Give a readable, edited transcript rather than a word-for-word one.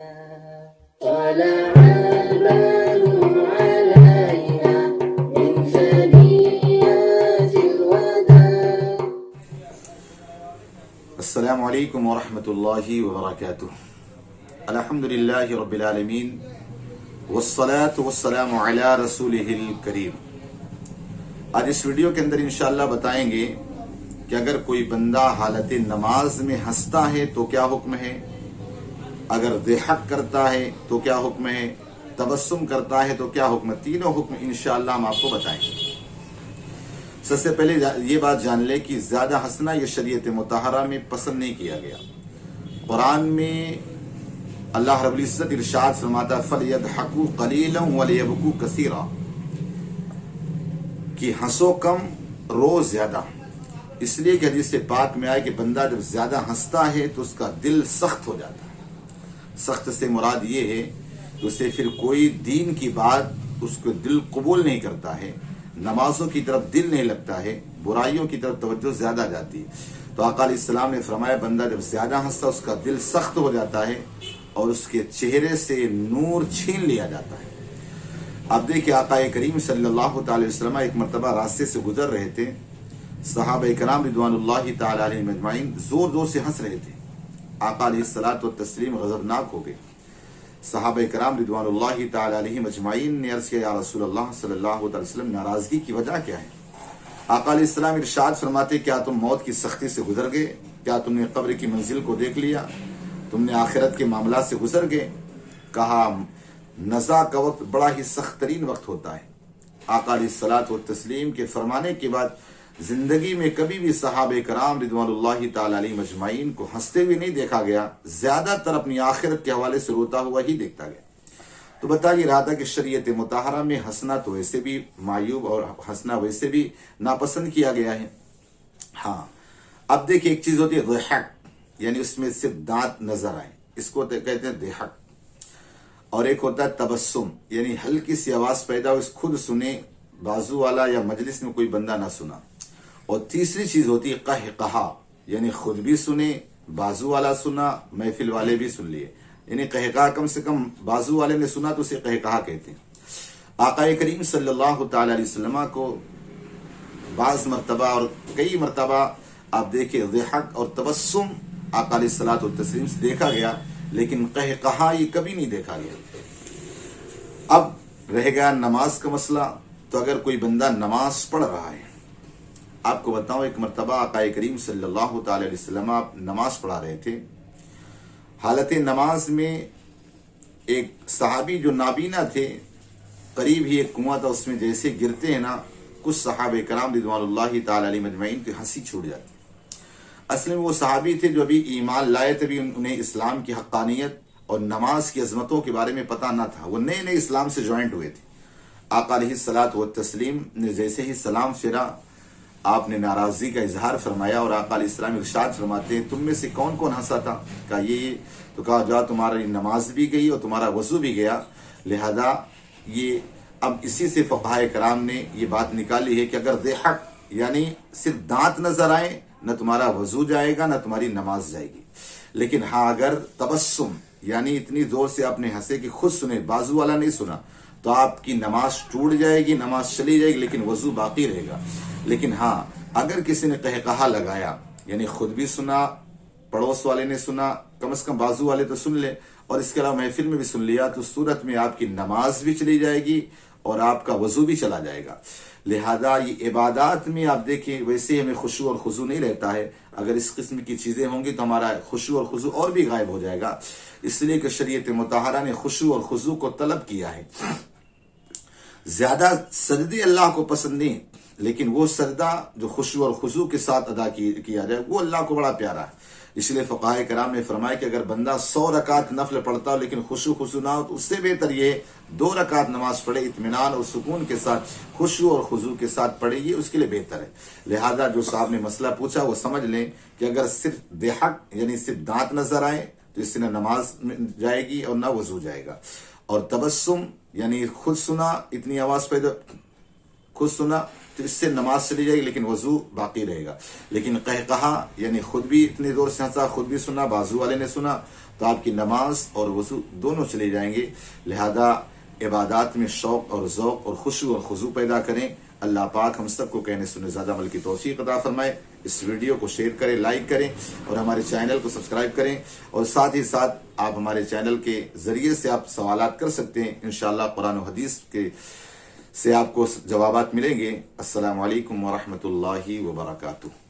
طلع البدر علينا من ثنيات الوداع. السلام علیکم ورحمۃ اللہ وبرکاتہ. الحمد للہ رب العالمین والصلاة والسلام علی رسولہ الکریم. آج اس ویڈیو کے اندر انشاءاللہ بتائیں گے کہ اگر کوئی بندہ حالت نماز میں ہنستا ہے تو کیا حکم ہے، اگر ضحک کرتا ہے تو کیا حکم ہے، تبسم کرتا ہے تو کیا حکم ہے. تینوں حکم انشاءاللہ ہم آپ کو بتائیں گے. سب سے پہلے یہ بات جان لیں کہ زیادہ ہنسنا یہ شریعت مطہرہ میں پسند نہیں کیا گیا. قرآن میں اللہ رب العزت ارشاد فرماتا فَلْيَضْحَكُوا قَلِيلًا وَلْيَبْكُوا كَثِيرًا، کہ ہنسو کم رو زیادہ. اس لیے کہ حدیث پاک میں آئے کہ بندہ جب زیادہ ہنستا ہے تو اس کا دل سخت ہو جاتا ہے. سخت سے مراد یہ ہے کہ اسے پھر کوئی دین کی بات اس کو دل قبول نہیں کرتا ہے، نمازوں کی طرف دل نہیں لگتا ہے، برائیوں کی طرف توجہ زیادہ جاتی ہے. تو آقا علیہ السلام نے فرمایا بندہ جب زیادہ ہنستا اس کا دل سخت ہو جاتا ہے اور اس کے چہرے سے نور چھین لیا جاتا ہے. اب دیکھیں آقا کریم صلی اللہ تعالی وسلم ایک مرتبہ راستے سے گزر رہے تھے. صحابہ کرام رضوان اللہ تعالی علیہم اجمعین زور زور سے ہنس رہے تھے. آقا علیہ الصلوۃ والتسلیم غضبناک ہو گئے. صحابہ کرام رضوان اللہ تعالی علیہم اجمعین نے عرض کیا یا رسول اللہ صلی اللہ علیہ وسلم ناراضگی کی وجہ کیا ہے؟ آقا علیہ السلام ارشاد فرماتے کیا تم موت کی سختی سے گزر گئے؟ کیا تم نے قبر کی منزل کو دیکھ لیا؟ تم نے آخرت کے معاملات سے گزر گئے؟ کہا نزا کا وقت بڑا ہی سخت ترین وقت ہوتا ہے. آقا علیہ الصلوۃ والتسلیم کے فرمانے کے بعد زندگی میں کبھی بھی صحابہ کرام رضوان اللہ تعالی علیہ مجمعین کو ہنستے ہوئے نہیں دیکھا گیا، زیادہ تر اپنی آخرت کے حوالے سے روتا ہوا ہی دیکھتا گیا. تو بتا یہ رہا تھا کہ شریعت مطہرہ میں ہنسنا تو ویسے بھی معیوب اور ہنسنا ویسے بھی ناپسند کیا گیا ہے. ہاں اب دیکھیں ایک چیز ہوتی ہے ضحک، یعنی اس میں صرف دانت نظر آئے، اس کو کہتے ہیں ضحک. اور ایک ہوتا ہے تبسم، یعنی ہلکی سی آواز پیدا ہو، اس خود سنے بازو والا یا مجلس میں کوئی بندہ نہ سنا. اور تیسری چیز ہوتی ہے قہقہا، یعنی خود بھی سنے، بازو والا سنا، محفل والے بھی سن لیے. یعنی قہقہا کم سے کم بازو والے نے سنا تو اسے قہقہا کہتے ہیں. آقا کریم صلی اللہ تعالی علیہ وسلم کو بعض مرتبہ اور کئی مرتبہ آپ دیکھیں ضحک اور تبسم آقا علیہ الصلوۃ والتسلیم سے دیکھا گیا، لیکن قہقہا یہ کبھی نہیں دیکھا گیا. اب رہ گیا نماز کا مسئلہ. تو اگر کوئی بندہ نماز پڑھ رہا ہے، آپ کو بتاؤں ایک مرتبہ آقا کریم صلی اللہ تعالی علیہ وسلم آپ نماز پڑھا رہے تھے. حالت نماز میں ایک صحابی جو نابینا تھے، قریب ہی ایک کنواں تھا، اس میں جیسے گرتے ہیں نا کچھ صحابہ کرام رضوان اللہ تعالی علیہ مجمعین کی ہنسی چھوٹ جاتی. اصل میں وہ صحابی تھے جو ابھی ایمان لائے تھے، بھی انہیں اسلام کی حقانیت اور نماز کی عظمتوں کے بارے میں پتہ نہ تھا، وہ نئے نئے اسلام سے جوائنٹ ہوئے تھے. آقا علیہ الصلوۃ والتسلیم نے جیسے ہی سلام پھیرا آپ نے ناراضگی کا اظہار فرمایا اور آقا علیہ السلام ارشاد فرماتے ہیں تم میں سے کون کون ہنسا تھا؟ کہا یہ. تو کہا جا تمہاری نماز بھی گئی اور تمہارا وضو بھی گیا. لہذا یہ اب اسی سے فقہائے کرام نے یہ بات نکالی ہے کہ اگر ضحک یعنی صرف دانت نظر آئے نہ تمہارا وضو جائے گا نہ تمہاری نماز جائے گی. لیکن ہاں اگر تبسم یعنی اتنی زور سے آپ نے ہنسے کہ خود سنے بازو والا نہیں سنا تو آپ کی نماز ٹوٹ جائے گی، نماز چلی جائے گی، لیکن وضو باقی رہے گا. لیکن ہاں اگر کسی نے قہقہا لگایا یعنی خود بھی سنا، پڑوس والے نے سنا، کم از کم بازو والے تو سن لے اور اس کے علاوہ محفل میں بھی سن لیا، تو صورت میں آپ کی نماز بھی چلی جائے گی اور آپ کا وضو بھی چلا جائے گا. لہذا یہ عبادات میں آپ دیکھیں ویسے ہمیں خشوع اور خضوع نہیں رہتا ہے. اگر اس قسم کی چیزیں ہوں گی تو ہمارا خشوع اور خضوع اور بھی غائب ہو جائے گا. اس لیے کہ شریعت مطہرہ نے خشوع اور خضوع کو طلب کیا ہے. زیادہ سجدے اللہ کو پسند نہیں، لیکن وہ سجدہ جو خشوع اور خضوع کے ساتھ ادا کیا جائے وہ اللہ کو بڑا پیارا ہے. اس لیے فقہائے کرام نے فرمایا کہ اگر بندہ 100 رکعت نفل پڑھتا ہو لیکن خشوع خضوع نہ ہو تو اس سے بہتر یہ 2 رکعت نماز پڑھے، اطمینان اور سکون کے ساتھ خشوع اور خضوع کے ساتھ پڑھے، یہ اس کے لیے بہتر ہے. لہذا جو صاحب نے مسئلہ پوچھا وہ سمجھ لیں کہ اگر صرف ضحک یعنی صرف دانت نظر آئے تو اس سے نہ نماز جائے گی اور نہ وضو جائے گا. اور تبسم یعنی خود سنا، اتنی آواز پیدا خود سنا تو اس سے نماز چلی جائے گی لیکن وضو باقی رہے گا. لیکن قہقہا یعنی خود بھی اتنی زور سے ہنسا، خود بھی سنا، بازو والے نے سنا تو آپ کی نماز اور وضو دونوں چلے جائیں گے. لہذا عبادات میں شوق اور ذوق اور خشوع اور خضوع پیدا کریں. اللہ پاک ہم سب کو کہنے سننے زیادہ عمل کی توفیق عطا فرمائے. اس ویڈیو کو شیئر کریں، لائک کریں اور ہمارے چینل کو سبسکرائب کریں. اور ساتھ ہی ساتھ آپ ہمارے چینل کے ذریعے سے آپ سوالات کر سکتے ہیں. انشاءاللہ قرآن و حدیث کے سے آپ کو جوابات ملیں گے. السلام علیکم ورحمۃ اللہ وبرکاتہ.